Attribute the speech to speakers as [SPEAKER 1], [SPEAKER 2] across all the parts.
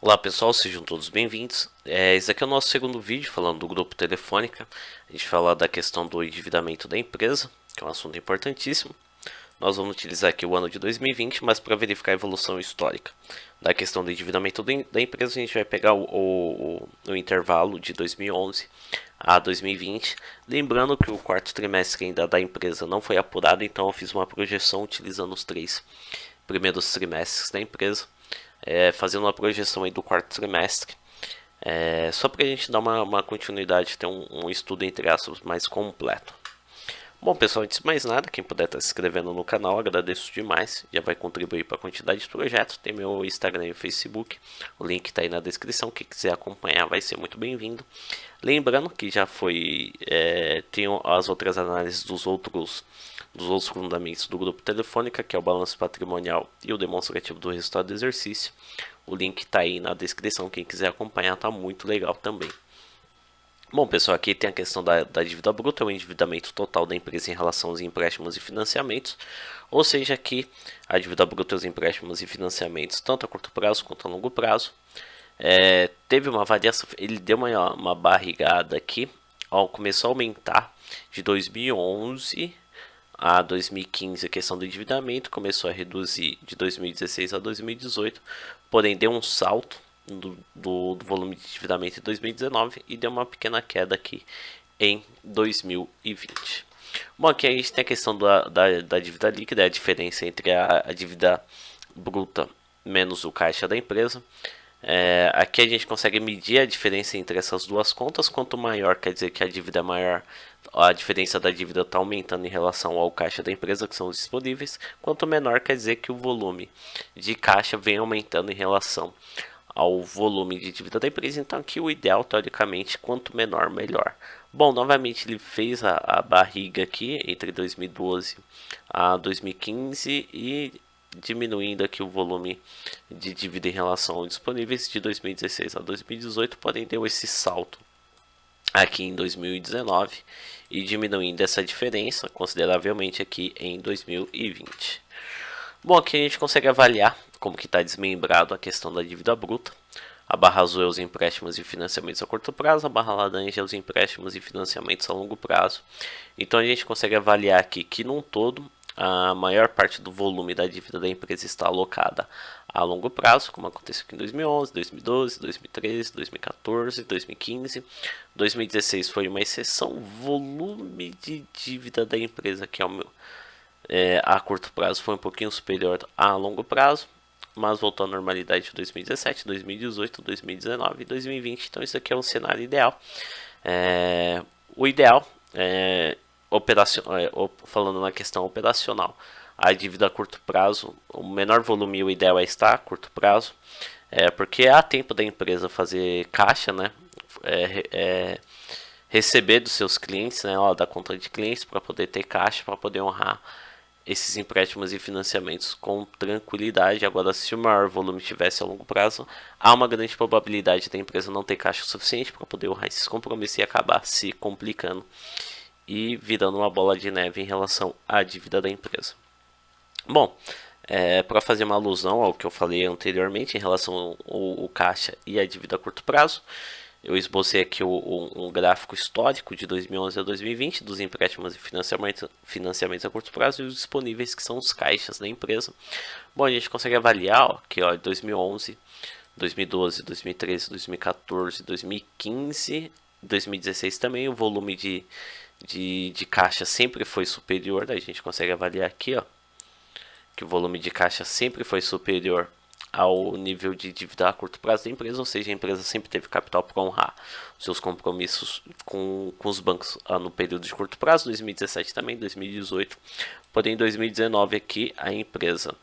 [SPEAKER 1] Olá pessoal, sejam todos bem-vindos. Esse aqui é o nosso segundo vídeo falando do grupo Telefônica. A gente fala da questão do endividamento da empresa, que é um assunto importantíssimo. Nós vamos utilizar aqui o ano de 2020, mas para verificar a evolução histórica da questão do endividamento da empresa, a gente vai pegar o intervalo de 2011 a 2020. Lembrando que o quarto trimestre ainda da empresa não foi apurado, então eu fiz uma projeção utilizando os 3 primeiros trimestres da empresa. Fazendo uma projeção aí do quarto trimestre, só para a gente dar uma continuidade, ter um estudo entre aspas mais completo. Bom pessoal, antes de mais nada, quem puder estar se inscrevendo no canal, agradeço demais, já vai contribuir para a quantidade de projetos. Tem meu Instagram e Facebook, o link está aí na descrição, quem quiser acompanhar vai ser muito bem-vindo. Lembrando que já foi, tem as outras análises dos outros fundamentos do grupo Telefônica, que é o balanço patrimonial e o demonstrativo do resultado do exercício. O link está aí na descrição, quem quiser acompanhar, tá muito legal também. Bom pessoal, aqui tem a questão da dívida bruta, o endividamento total da empresa em relação aos empréstimos e financiamentos, ou seja, aqui a dívida bruta, os empréstimos e financiamentos, tanto a curto prazo quanto a longo prazo. Teve uma variação, ele deu uma barrigada aqui, começou a aumentar de 2011 a 2015 a questão do endividamento, começou a reduzir de 2016 a 2018, porém deu um salto do volume de endividamento em 2019 e deu uma pequena queda aqui em 2020. Bom, aqui a gente tem a questão da dívida líquida, a diferença entre a dívida bruta menos o caixa da empresa. Aqui a gente consegue medir a diferença entre essas duas contas. Quanto maior, quer dizer que a dívida é maior, a diferença da dívida está aumentando em relação ao caixa da empresa, que são os disponíveis. Quanto menor, quer dizer que o volume de caixa vem aumentando em relação ao volume de dívida da empresa. Então aqui o ideal, teoricamente, quanto menor, melhor. Bom, novamente ele fez a barriga aqui entre 2012 a 2015 e diminuindo aqui o volume de dívida em relação aos disponíveis de 2016 a 2018, porém deu esse salto aqui em 2019 e diminuindo essa diferença consideravelmente aqui em 2020. Bom, aqui a gente consegue avaliar como que está desmembrado a questão da dívida bruta. A barra azul é os empréstimos e financiamentos a curto prazo, a barra laranja é os empréstimos e financiamentos a longo prazo. Então a gente consegue avaliar aqui que num todo a maior parte do volume da dívida da empresa está alocada a longo prazo, como aconteceu aqui em 2011, 2012, 2013, 2014, 2015. 2016 foi uma exceção. O volume de dívida da empresa, que é o meu, a curto prazo, foi um pouquinho superior a longo prazo, mas voltou à normalidade de 2017, 2018, 2019 e 2020. Então isso aqui é um cenário ideal. O ideal é falando na questão operacional, a dívida a curto prazo, o menor volume, o ideal é estar a curto prazo, porque há tempo da empresa fazer caixa, né? Receber dos seus clientes, né, da conta de clientes, para poder ter caixa, para poder honrar esses empréstimos e financiamentos com tranquilidade. Agora, se o maior volume tivesse a longo prazo, há uma grande probabilidade da empresa não ter caixa suficiente para poder honrar esses compromissos e acabar se complicando e virando uma bola de neve em relação à dívida da empresa. Bom, para fazer uma alusão ao que eu falei anteriormente em relação ao caixa e a dívida a curto prazo, eu esbocei aqui um gráfico histórico de 2011 a 2020 dos empréstimos e financiamentos a curto prazo e os disponíveis, que são os caixas da empresa. Bom, a gente consegue avaliar que 2011, 2012, 2013, 2014, 2015, 2016 também o volume de caixa sempre foi superior. A gente consegue avaliar aqui que o volume de caixa sempre foi superior ao nível de dívida a curto prazo da empresa, ou seja, a empresa sempre teve capital para honrar seus compromissos com os bancos no período de curto prazo, 2017 também, 2018. Porém, em 2019 aqui a empresa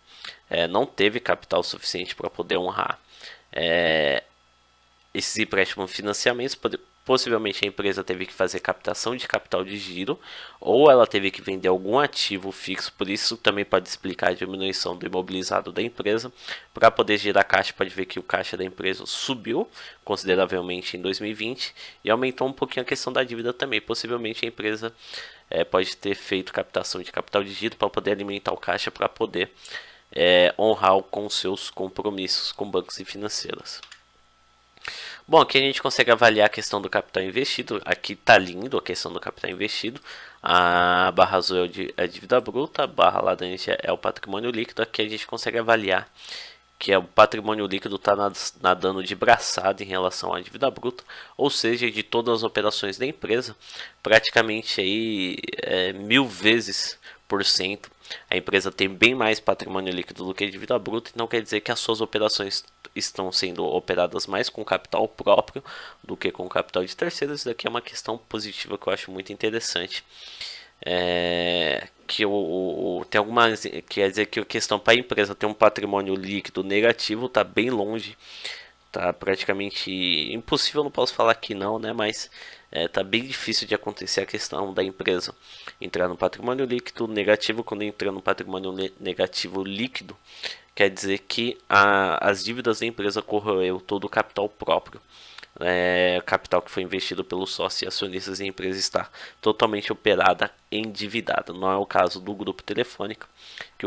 [SPEAKER 1] não teve capital suficiente para poder honrar esses empréstimos financiamentos. Possivelmente a empresa teve que fazer captação de capital de giro, ou ela teve que vender algum ativo fixo. Por isso também pode explicar a diminuição do imobilizado da empresa. Para poder gerar caixa, pode ver que o caixa da empresa subiu consideravelmente em 2020 e aumentou um pouquinho a questão da dívida também. Possivelmente a empresa pode ter feito captação de capital de giro para poder alimentar o caixa, para poder honrar com seus compromissos com bancos e financeiras. Bom, aqui a gente consegue avaliar a questão do capital investido. Aqui tá lindo a questão do capital investido. A barra azul é a dívida bruta, a barra laranja é o patrimônio líquido. Aqui a gente consegue avaliar que o patrimônio líquido está nadando de braçada em relação à dívida bruta, ou seja, de todas as operações da empresa, praticamente aí 1000 vezes por cento. A empresa tem bem mais patrimônio líquido do que dívida bruta, então quer dizer que as suas operações estão sendo operadas mais com capital próprio do que com capital de terceiros. Isso daqui é uma questão positiva que eu acho muito interessante. Tem algumas, quer dizer que a questão para a empresa ter um patrimônio líquido negativo está bem longe, tá praticamente impossível, não posso falar que não, né, mas tá bem difícil de acontecer a questão da empresa entrar no patrimônio líquido negativo. Quando entra no patrimônio negativo líquido, quer dizer que as dívidas da empresa corroeu todo o capital próprio. Capital que foi investido pelos sócios e acionistas, e a empresa está totalmente operada endividada. Não é o caso do grupo Telefônica, que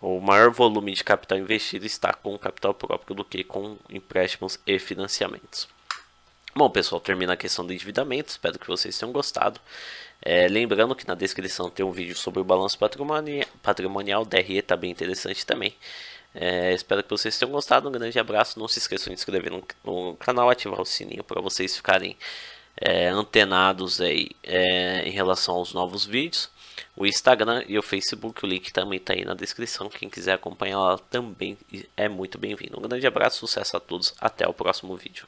[SPEAKER 1] o maior volume de capital investido está com o capital próprio do que com empréstimos e financiamentos. Bom, pessoal, termina a questão do endividamento. Espero que vocês tenham gostado. Lembrando que na descrição tem um vídeo sobre o balanço patrimonial. DRE está bem interessante também. Espero que vocês tenham gostado. Um grande abraço. Não se esqueçam de se inscrever no canal, ativar o sininho para vocês ficarem antenados aí, em relação aos novos vídeos. O Instagram e o Facebook, o link também está aí na descrição. Quem quiser acompanhar lá também é muito bem-vindo. Um grande abraço, sucesso a todos. Até o próximo vídeo.